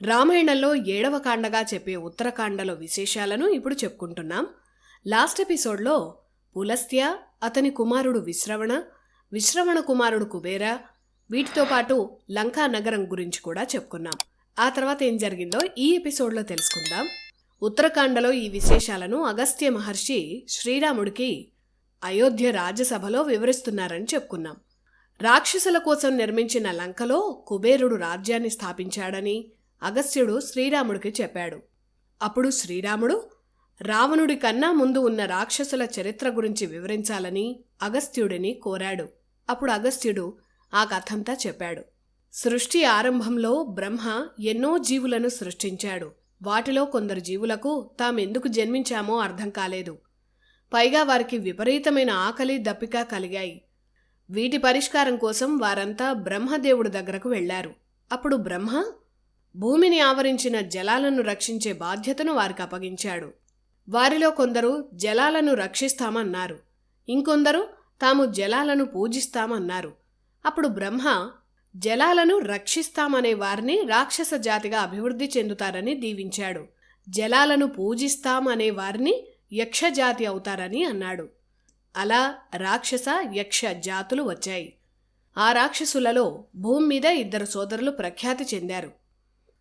రామాయణంలో 7వ కాండగా చెప్పే ఉత్తరకాండలో విశేషాలను ఇప్పుడు చెప్పుకుంటున్నాం. లాస్ట్ ఎపిసోడ్లో పులస్త్య, అతని కుమారుడు విశ్రవణ కుమారుడు కుబేర, వీటితో పాటు లంకా నగరం గురించి కూడా చెప్పుకున్నాం. ఆ తర్వాత ఏం జరిగిందో ఈ ఎపిసోడ్లో తెలుసుకుందాం. ఉత్తరకాండలో ఈ విశేషాలను అగస్త్య మహర్షి శ్రీరాముడికి అయోధ్య రాజ్యసభలో వివరిస్తున్నారని చెప్పుకున్నాం. రాక్షసుల కోసం నిర్మించిన లంకలో కుబేరుడు రాజ్యాన్ని స్థాపించాడని అగస్త్యుడు శ్రీరాముడికి చెప్పాడు. అప్పుడు శ్రీరాముడు రావణుడి కన్నా ముందు ఉన్న రాక్షసుల చరిత్ర గురించి వివరించాలని అగస్త్యుడిని కోరాడు. అప్పుడు అగస్త్యుడు ఆ కథంతా చెప్పాడు. సృష్టి ఆరంభంలో బ్రహ్మ ఎన్నో జీవులను సృష్టించాడు. వాటిలో కొందరు జీవులకు తామెందుకు జన్మించామో అర్థం కాలేదు. పైగా వారికి విపరీతమైన ఆకలి, దప్పిక కలిగాయి. వీటి పరిష్కారం కోసం వారంతా బ్రహ్మదేవుడి దగ్గరకు వెళ్లారు. అప్పుడు బ్రహ్మ భూమిని ఆవరించిన జలాలను రక్షించే బాధ్యతను వారికి అప్పగించాడు. వారిలో కొందరు జలాలను రక్షిస్తామన్నారు, ఇంకొందరు తాము జలాలను పూజిస్తామన్నారు. అప్పుడు బ్రహ్మ జలాలను రక్షిస్తామనే వారిని రాక్షస జాతిగా అభివృద్ధి చెందుతారని దీవించాడు. జలాలను పూజిస్తామనే వారిని యక్షజాతి అవుతారని అన్నాడు. అలా రాక్షస, యక్ష జాతులు వచ్చాయి. ఆ రాక్షసులలో భూమి మీద 2 సోదరులు ప్రఖ్యాతి చెందారు.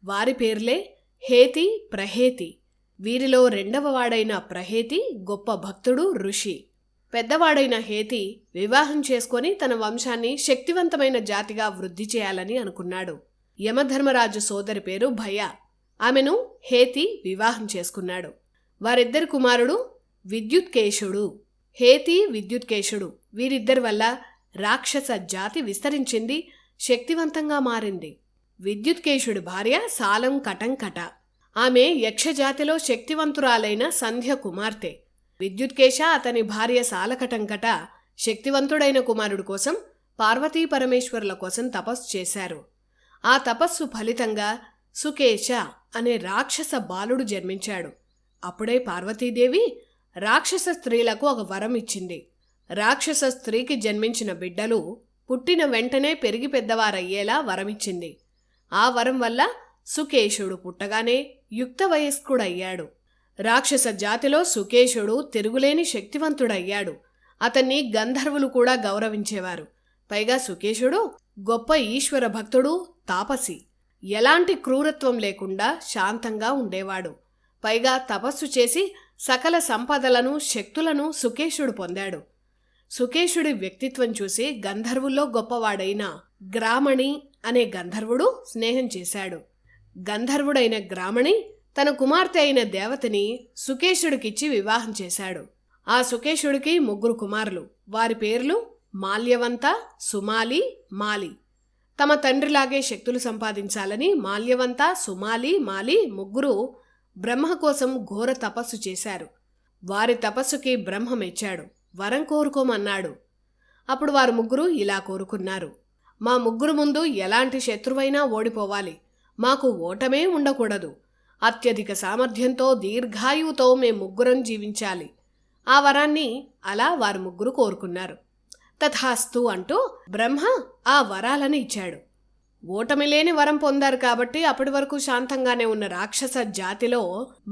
వారి పేర్లే హేతి, ప్రహేతి. వీరిలో 2వ వాడైన ప్రహేతి గొప్ప భక్తుడు, ఋషి. పెద్దవాడైన హేతి వివాహం చేసుకొని తన వంశాన్ని శక్తివంతమైన జాతిగా వృద్ధి చేయాలని అనుకున్నాడు. యమధర్మరాజు సోదరి పేరు భయ. ఆమెను హేతి వివాహం చేసుకున్నాడు. వారిద్దరి కుమారుడు విద్యుత్కేశుడు. హేతి, విద్యుత్కేశుడు వీరిద్దరి వల్ల రాక్షస జాతి విస్తరించింది, శక్తివంతంగా మారింది. విద్యుత్కేశుడి భార్య సాలం కటంకట. ఆమె యక్షజాతిలో శక్తివంతురాలైన సంధ్య కుమార్తె. విద్యుత్కేశ అతని భార్య సాలకటంకట శక్తివంతుడైన కుమారుడు కోసం పార్వతీ పరమేశ్వరుల కోసం తపస్సు చేశారు. ఆ తపస్సు ఫలితంగా సుకేశ అనే రాక్షస బాలుడు జన్మించాడు. అప్పుడే పార్వతీదేవి రాక్షస స్త్రీలకు ఒక వరం ఇచ్చింది. రాక్షస స్త్రీకి జన్మించిన బిడ్డలు పుట్టిన వెంటనే పెరిగి పెద్దవారయ్యేలా వరమిచ్చింది. ఆ వరం వల్ల సుకేశుడు పుట్టగానే యుక్త వయస్కుడయ్యాడు. రాక్షస జాతిలో సుకేశుడు తిరుగులేని శక్తివంతుడయ్యాడు. అతన్ని గంధర్వులు కూడా గౌరవించేవారు. పైగా సుకేశుడు గొప్ప ఈశ్వర భక్తుడు, తాపసి. ఎలాంటి క్రూరత్వం లేకుండా శాంతంగా ఉండేవాడు. పైగా తపస్సు చేసి సకల సంపదలను, శక్తులను సుకేశుడు పొందాడు. సుకేశుడి వ్యక్తిత్వం చూసి గంధర్వుల్లో గొప్పవాడైన గ్రామణి అనే గంధర్వుడు స్నేహం చేశాడు. గంధర్వుడైన గ్రామణి తన కుమార్తె అయిన దేవతని సుకేశుడికిచ్చి వివాహం చేశాడు. ఆ సుకేశుడికి 3 కుమారులు. వారి పేర్లు మాల్యవంత, సుమాలి, మాలి. తమ తండ్రిలాగే శక్తులు సంపాదించాలని మాల్యవంత, సుమాలి, మాలి ముగ్గురు బ్రహ్మ కోసం ఘోర తపస్సు చేశారు. వారి తపస్సుకి బ్రహ్మ మెచ్చాడు. వరం కోరుకోమన్నాడు. అప్పుడు వారు ముగ్గురు ఇలా కోరుకున్నారు: మా ముగ్గురు ముందు ఎలాంటి శత్రువైనా ఓడిపోవాలి. మాకు ఓటమే ఉండకూడదు. అత్యధిక సామర్థ్యంతో, దీర్ఘాయువుతో ముగ్గురం జీవించాలి. ఆ వరాన్ని అలా వారు ముగ్గురు కోరుకున్నారు. తథాస్తు అంటూ బ్రహ్మ ఆ వరాలను ఇచ్చాడు. ఓటమి లేని వరం పొందారు కాబట్టి అప్పటి వరకు శాంతంగానే ఉన్న రాక్షస జాతిలో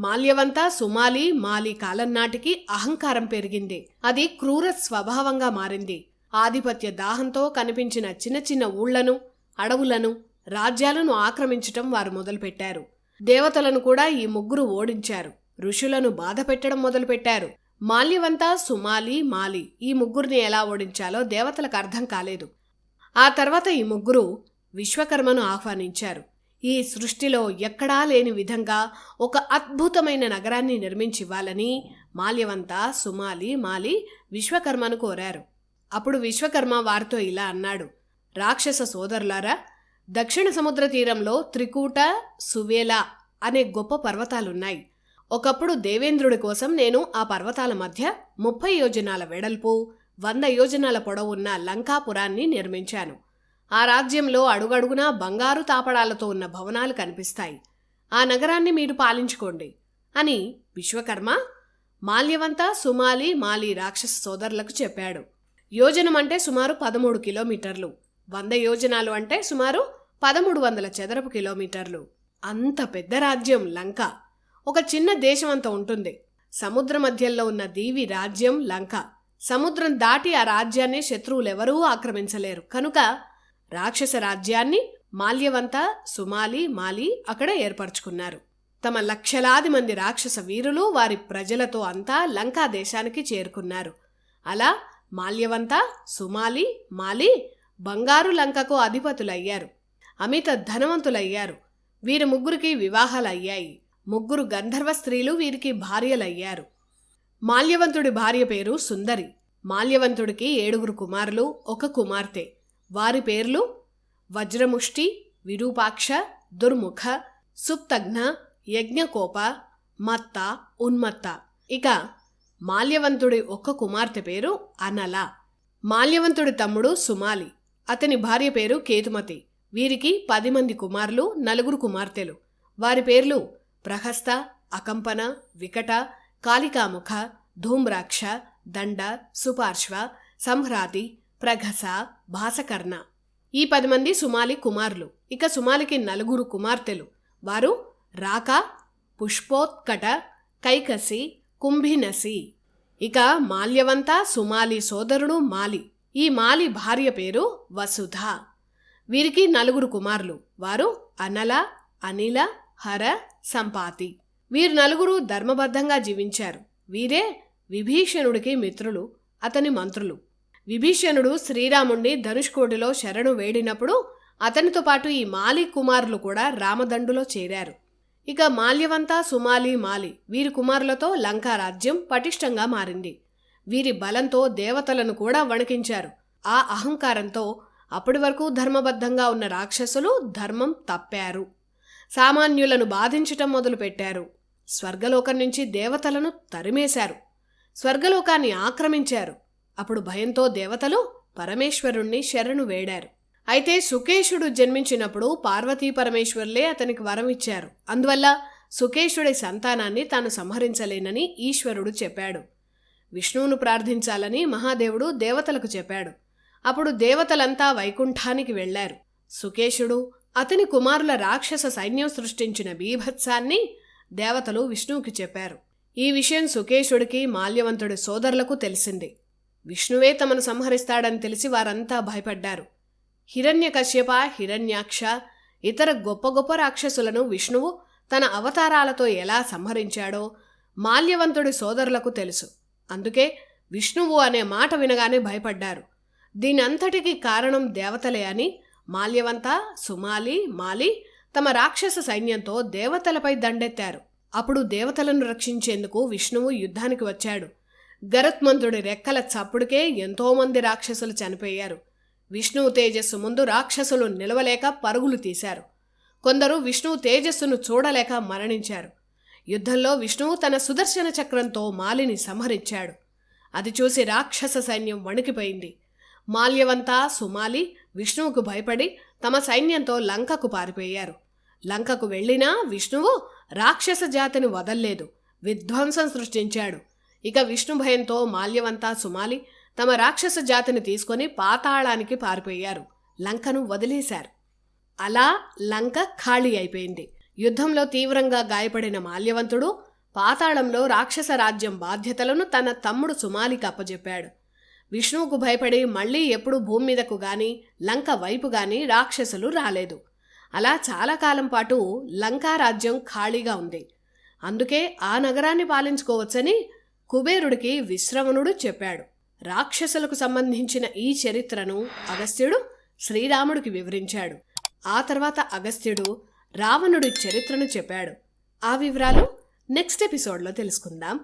మాల్యవంత, సుమాలి, మాలి కాలం నాటికి అహంకారం పెరిగింది. అది క్రూర స్వభావంగా మారింది. ఆధిపత్య దాహంతో కనిపించిన చిన్న చిన్న ఊళ్లను, అడవులను, రాజ్యాలను ఆక్రమించటం వారు మొదలుపెట్టారు. దేవతలను కూడా ఈ ముగ్గురు ఓడించారు. ఋషులను బాధ పెట్టడం మొదలుపెట్టారు. మాల్యవంత, సుమాలి, మాలి ఈ ముగ్గురిని ఎలా ఓడించాలో దేవతలకు అర్థం కాలేదు. ఆ తర్వాత ఈ ముగ్గురు విశ్వకర్మను ఆహ్వానించారు. ఈ సృష్టిలో ఎక్కడా లేని విధంగా ఒక అద్భుతమైన నగరాన్ని నిర్మించివ్వాలని మాల్యవంత, సుమాలి, మాలి విశ్వకర్మను కోరారు. అప్పుడు విశ్వకర్మ వారితో ఇలా అన్నాడు: రాక్షస సోదరులారా, దక్షిణ సముద్ర తీరంలో త్రికూట, సువేల అనే గొప్ప పర్వతాలున్నాయి. ఒకప్పుడు దేవేంద్రుడి కోసం నేను ఆ పర్వతాల మధ్య 30 యోజనాల వెడల్పు, 100 యోజనాల పొడవున్న లంకాపురాన్ని నిర్మించాను. ఆ రాజ్యంలో అడుగడుగునా బంగారు తాపడాలతో ఉన్న భవనాలు కనిపిస్తాయి. ఆ నగరాన్ని మీరు పాలించుకోండి అని విశ్వకర్మ మాల్యవంత, సుమాలి, మాలి రాక్షస సోదరులకు చెప్పాడు. యోజనం అంటే సుమారు 13 కిలోమీటర్లు, 100 యోజనాలు అంటే సుమారు 1300 చదరపు కిలోమీటర్లు. అంత పెద్ద రాజ్యం లంక. ఒక చిన్న దేశం అంత ఉంటుంది. సముద్ర మధ్యలో ఉన్న దీవి రాజ్యం లంక. సముద్రం దాటి ఆ రాజ్యాన్ని శత్రువులెవరూ ఆక్రమించలేరు. కనుక రాక్షస రాజ్యాన్ని మాల్యవంత, సుమాలి, మాలి అక్కడ ఏర్పరచుకున్నారు. తమ లక్షలాది మంది రాక్షస వీరులు వారి ప్రజలతో అంతా లంకా దేశానికి చేరుకున్నారు. అలా మాల్యవంత, సుమాలి, మాలి బంగారు లంకకు అధిపతులయ్యారు. అమిత ధనవంతులయ్యారు. వీరి ముగ్గురికి వివాహాలయ్యాయి. 3 గంధర్వ స్త్రీలు వీరికి భార్యలయ్యారు. మాల్యవంతుడి భార్య పేరు సుందరి. మాల్యవంతుడికి 7 కుమారులు, 1 కుమార్తె. వారి పేర్లు వజ్రముష్టి, విరూపాక్ష, దుర్ముఖ, సుప్తఘ్న, యజ్ఞకోప, మత్త, ఉన్మత్త. ఇక మాల్యవంతుడి 1 కుమార్తె పేరు అనల. మాల్యవంతుడి తమ్ముడు సుమాలి. అతని భార్య పేరు కేతుమతి. వీరికి 10 మంది కుమారులు, 4 కుమార్తెలు. వారి పేర్లు ప్రహస్త, అకంపన, వికట, కాళికాముఖ, ధూమ్రాక్ష, దండ, సుపార్శ్వ, సంహ్రాతి, ప్రఘస, భాసకర్ణ. ఈ 10 మంది సుమాలి కుమారులు. ఇక సుమాలికి 4 కుమార్తెలు. వారు రాక, పుష్పోత్కట, కైకసి, కుంభినసి. ఇక మాల్యవంత, సుమాలి సోదరుడు మాలి. ఈ మాలి భార్య పేరు వసుధ. వీరికి 4 కుమారులు. వారు అనల, అనిల, హర, సంపాతి. వీరు 4 ధర్మబద్ధంగా జీవించారు. వీరే విభీషణుడికి మిత్రులు, అతని మంత్రులు. విభీషణుడు శ్రీరాముణ్ణి ధనుష్కోటిలో శరణు వేడినప్పుడు అతనితో పాటు ఈ మాలి కుమారులు కూడా రామదండులో చేరారు. ఇక మాల్యవంత, సుమాలి, మాలి వీరి కుమారులతో లంకా రాజ్యం పటిష్టంగా మారింది. వీరి బలంతో దేవతలను కూడా వణికించారు. ఆ అహంకారంతో అప్పటి వరకు ధర్మబద్ధంగా ఉన్న రాక్షసులు ధర్మం తప్పారు. సామాన్యులను బాధించటం మొదలుపెట్టారు. స్వర్గలోకం నుంచి దేవతలను తరిమేశారు. స్వర్గలోకాన్ని ఆక్రమించారు. అప్పుడు భయంతో దేవతలు పరమేశ్వరుణ్ణి శరణు వేడారు. అయితే సుకేశుడు జన్మించినప్పుడు పార్వతీ పరమేశ్వర్లే అతనికి వరం ఇచ్చారు. అందువల్ల సుకేశుడి సంతానాన్ని తాను సంహరించలేనని ఈశ్వరుడు చెప్పాడు. విష్ణువును ప్రార్థించాలని మహాదేవుడు దేవతలకు చెప్పాడు. అప్పుడు దేవతలంతా వైకుంఠానికి వెళ్లారు. సుకేశుడు, అతని కుమారుల రాక్షస సైన్యం సృష్టించిన బీభత్సాన్ని దేవతలు విష్ణువుకి చెప్పారు. ఈ విషయం సుకేశుడికి, మాల్యవంతుడి సోదరులకు తెలిసింది. విష్ణువే తమను సంహరిస్తాడని తెలిసి వారంతా భయపడ్డారు. హిరణ్యకశ్యప, హిరణ్యాక్ష ఇతర గొప్ప గొప్ప రాక్షసులను విష్ణువు తన అవతారాలతో ఎలా సంహరించాడో మాల్యవంతుడి సోదరులకు తెలుసు. అందుకే విష్ణువు అనే మాట వినగానే భయపడ్డారు. దీనంతటికీ కారణం దేవతలే అని మాల్యవంత, సుమాలి, మాలి తమ రాక్షస సైన్యంతో దేవతలపై దండెత్తారు. అప్పుడు దేవతలను రక్షించేందుకు విష్ణువు యుద్ధానికి వచ్చాడు. గరుత్మంతుడి రెక్కల చప్పుడుకే ఎంతోమంది రాక్షసులు చనిపోయారు. విష్ణువు తేజస్సు ముందు రాక్షసులు నిలవలేక పరుగులు తీశారు. కొందరు విష్ణువు తేజస్సును చూడలేక మరణించారు. యుద్ధంలో విష్ణువు తన సుదర్శన చక్రంతో మాలిని సంహరించాడు. అది చూసి రాక్షస సైన్యం వణికిపోయింది. మాల్యవంత, సుమాలి విష్ణువుకు భయపడి తమ సైన్యంతో లంకకు పారిపోయారు. లంకకు వెళ్ళినా విష్ణువు రాక్షస జాతిని వదల్లేదు, విధ్వంసం సృష్టించాడు. ఇక విష్ణు భయంతో మాల్యవంత, సుమాలి తమ రాక్షస జాతిని తీసుకొని పాతాళానికి పారిపోయారు. లంకను వదిలేశారు. అలా లంక ఖాళీ అయిపోయింది. యుద్ధంలో తీవ్రంగా గాయపడిన మాల్యవంతుడు పాతాళంలో రాక్షస రాజ్యం బాధ్యతలను తన తమ్ముడు సుమాలికి అప్పజెప్పాడు. విష్ణువుకు భయపడి మళ్లీ ఎప్పుడూ భూమి మీదకు గాని లంక వైపు గాని రాక్షసులు రాలేదు. అలా చాలా కాలం పాటు లంకా రాజ్యం ఖాళీగా ఉంది. అందుకే ఆ నగరాన్ని పాలించుకోవచ్చని కుబేరుడికి విశ్రవణుడు చెప్పాడు. రాక్షసులకు సంబంధించిన ఈ చరిత్రను అగస్త్యుడు శ్రీరాముడికి వివరించాడు. ఆ తర్వాత అగస్త్యుడు రావణుడి చరిత్రను చెప్పాడు. ఆ వివరాలు నెక్స్ట్ ఎపిసోడ్లో తెలుసుకుందాం.